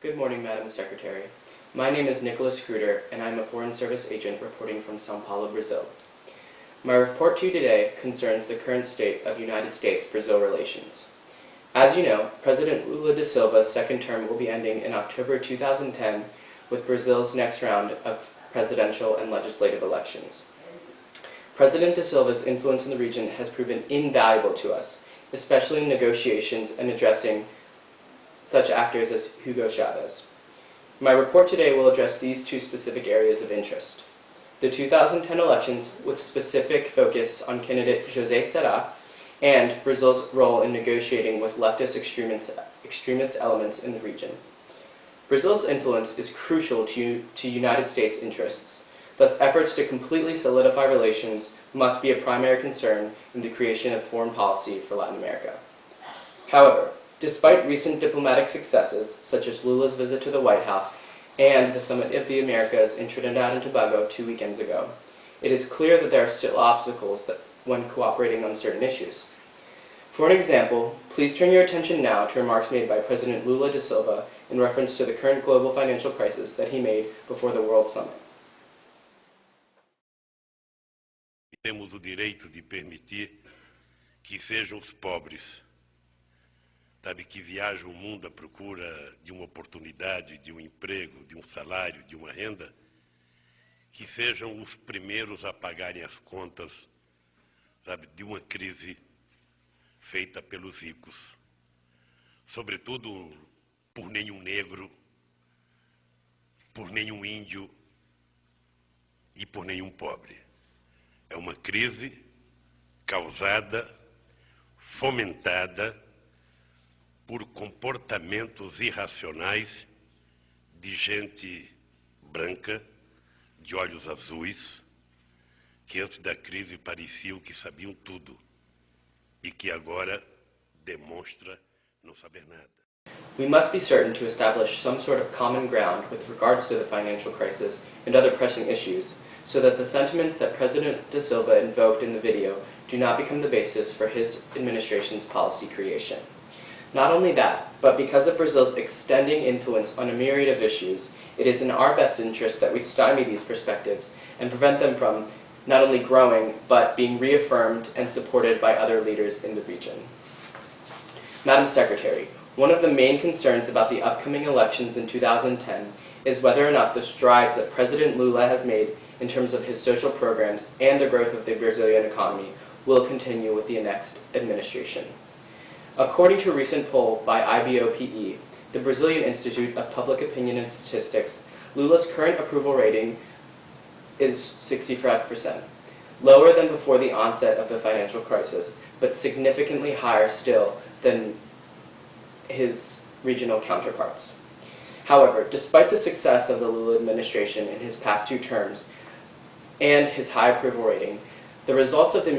Good morning, Madam Secretary. My name is Nicholas Kruder, and I'm a Foreign Service agent reporting from São Paulo, Brazil. My report to you today concerns the current state of United States-Brazil relations. As you know, President Lula da Silva's second term will be ending in October 2010 with Brazil's next round of presidential and legislative elections. President da Silva's influence in the region has proven invaluable to us, especially in negotiations and addressing such actors as Hugo Chavez. My report today will address these two specific areas of interest: the 2010 elections with specific focus on candidate José Serra, and Brazil's role in negotiating with leftist extremist elements in the region. Brazil's influence is crucial to United States interests. Thus, efforts to completely solidify relations must be a primary concern in the creation of foreign policy for Latin America. However, despite recent diplomatic successes, such as Lula's visit to the White House and the Summit of the Americas in Trinidad and Tobago 2 weekends ago, it is clear that there are still obstacles when cooperating on certain issues. For an example, please turn your attention now to remarks made by President Lula da Silva in reference to the current global financial crisis that he made before the World Summit. Temos o direito de permitir que sejam os pobres, que viajam o mundo à procura de uma oportunidade, de um emprego, de um salário, de uma renda, que sejam os primeiros a pagarem as contas, de uma crise feita pelos ricos. Sobretudo por nenhum negro, por nenhum índio e por nenhum pobre. É uma crise causada, fomentada por comportamentos irracionais de gente branca, de olhos azuis, que antes da crise pareciam que sabiam tudo e que agora demonstra não saber nada. We must be certain to establish some sort of common ground with regards to the financial crisis and other pressing issues, so that the sentiments that President da Silva invoked in the video do not become the basis for his administration's policy creation. Not only that, but because of Brazil's extending influence on a myriad of issues, it is in our best interest that we stymie these perspectives and prevent them from not only growing, but being reaffirmed and supported by other leaders in the region. Madam Secretary, one of the main concerns about the upcoming elections in 2010 is whether or not the strides that President Lula has made in terms of his social programs and the growth of the Brazilian economy will continue with the next administration. According to a recent poll by IBOPE, the Brazilian Institute of Public Opinion and Statistics, Lula's current approval rating is 65%, lower than before the onset of the financial crisis, but significantly higher still than his regional counterparts. However, despite the success of the Lula administration in his past 2 terms and his high approval rating, the results of the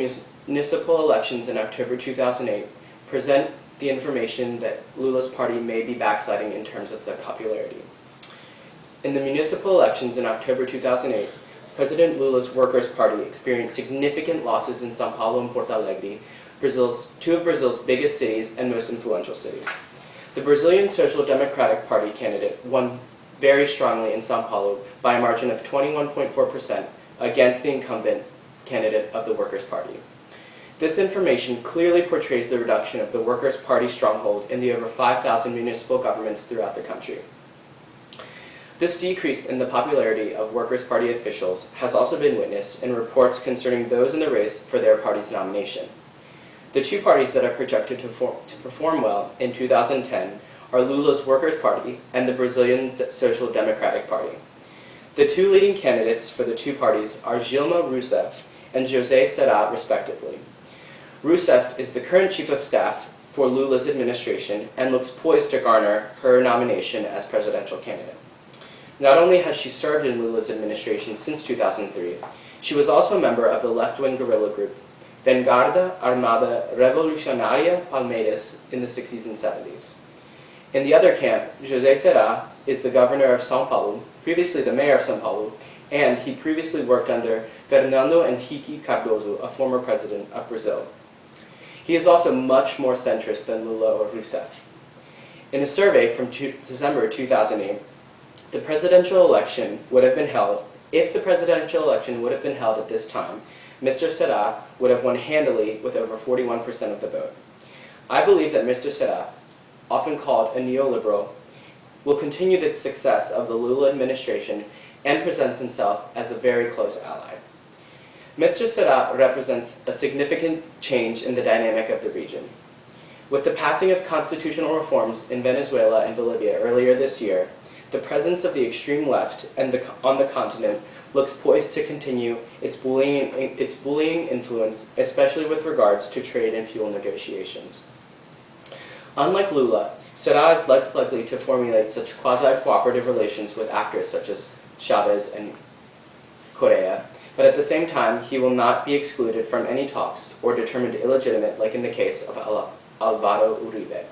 municipal elections in October 2008 present the information that Lula's party may be backsliding in terms of their popularity. In the municipal elections in October 2008, President Lula's Workers' Party experienced significant losses in São Paulo and Porto Alegre, 2 of Brazil's biggest cities and most influential cities. The Brazilian Social Democratic Party candidate won very strongly in São Paulo by a margin of 21.4% against the incumbent candidate of the Workers' Party. This information clearly portrays the reduction of the Workers' Party stronghold in the over 5,000 municipal governments throughout the country. This decrease in the popularity of Workers' Party officials has also been witnessed in reports concerning those in the race for their party's nomination. The 2 parties that are projected to perform well in 2010 are Lula's Workers' Party and the Brazilian Social Democratic Party. The 2 leading candidates for the 2 parties are Dilma Rousseff and José Serra, respectively. Rousseff is the current chief of staff for Lula's administration and looks poised to garner her nomination as presidential candidate. Not only has she served in Lula's administration since 2003, she was also a member of the left-wing guerrilla group Vanguarda Armada Revolucionária Palmeiras in the 60s and 70s. In the other camp, José Serra is the governor of São Paulo, previously the mayor of São Paulo, and he previously worked under Fernando Henrique Cardoso, a former president of Brazil. He is also much more centrist than Lula or Rousseff. In a survey from December 2008, the presidential election would have been held. If the presidential election would have been held at this time, Mr. Serra would have won handily with over 41% of the vote. I believe that Mr. Serra, often called a neoliberal, will continue the success of the Lula administration and presents himself as a very close ally. Mr. Serra represents a significant change in the dynamic of the region. With the passing of constitutional reforms in Venezuela and Bolivia earlier this year, the presence of the extreme left on the continent looks poised to continue its bullying influence, especially with regards to trade and fuel negotiations. Unlike Lula, Serra is less likely to formulate such quasi-cooperative relations with actors such as Chavez and Correa, but at the same time, he will not be excluded from any talks or determined illegitimate like in the case of Alvaro Uribe.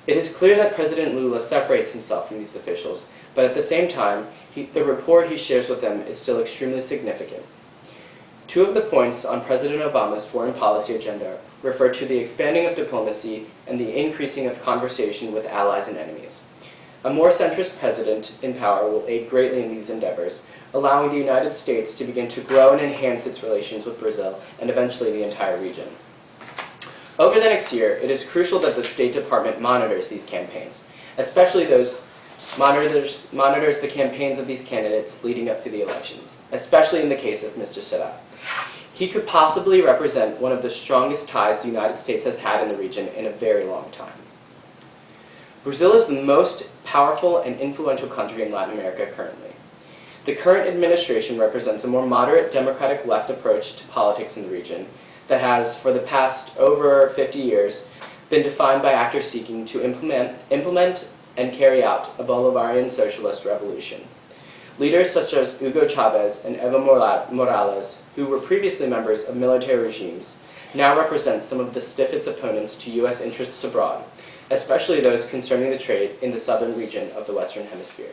It is clear that President Lula separates himself from these officials, but at the same time, the rapport he shares with them is still extremely significant. Two of the points on President Obama's foreign policy agenda refer to the expanding of diplomacy and the increasing of conversation with allies and enemies. A more centrist president in power will aid greatly in these endeavors, allowing the United States to begin to grow and enhance its relations with Brazil and eventually the entire region. Over the next year, it is crucial that the State Department monitors these campaigns, especially monitors the campaigns of these candidates leading up to the elections, especially in the case of Mr. Serra. He could possibly represent one of the strongest ties the United States has had in the region in a very long time. Brazil is the most powerful and influential country in Latin America currently. The current administration represents a more moderate democratic left approach to politics in the region that has, for the past over 50 years, been defined by actors seeking to implement and carry out a Bolivarian socialist revolution. Leaders such as Hugo Chavez and Evo Morales, who were previously members of military regimes, now represent some of the stiffest opponents to U.S. interests abroad, especially those concerning the trade in the southern region of the Western Hemisphere.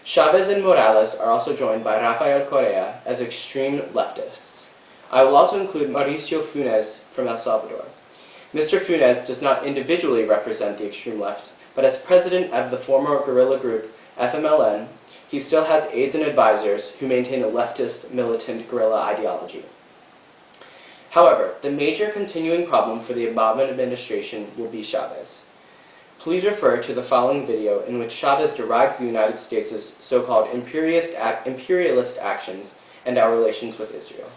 Chavez and Morales are also joined by Rafael Correa as extreme leftists. I will also include Mauricio Funes from El Salvador. Mr. Funes does not individually represent the extreme left, but as president of the former guerrilla group FMLN, he still has aides and advisors who maintain a leftist, militant guerrilla ideology. However, the major continuing problem for the Obama administration will be Chavez. Please refer to the following video in which Chavez derides the United States' so-called imperialist actions and our relations with Israel.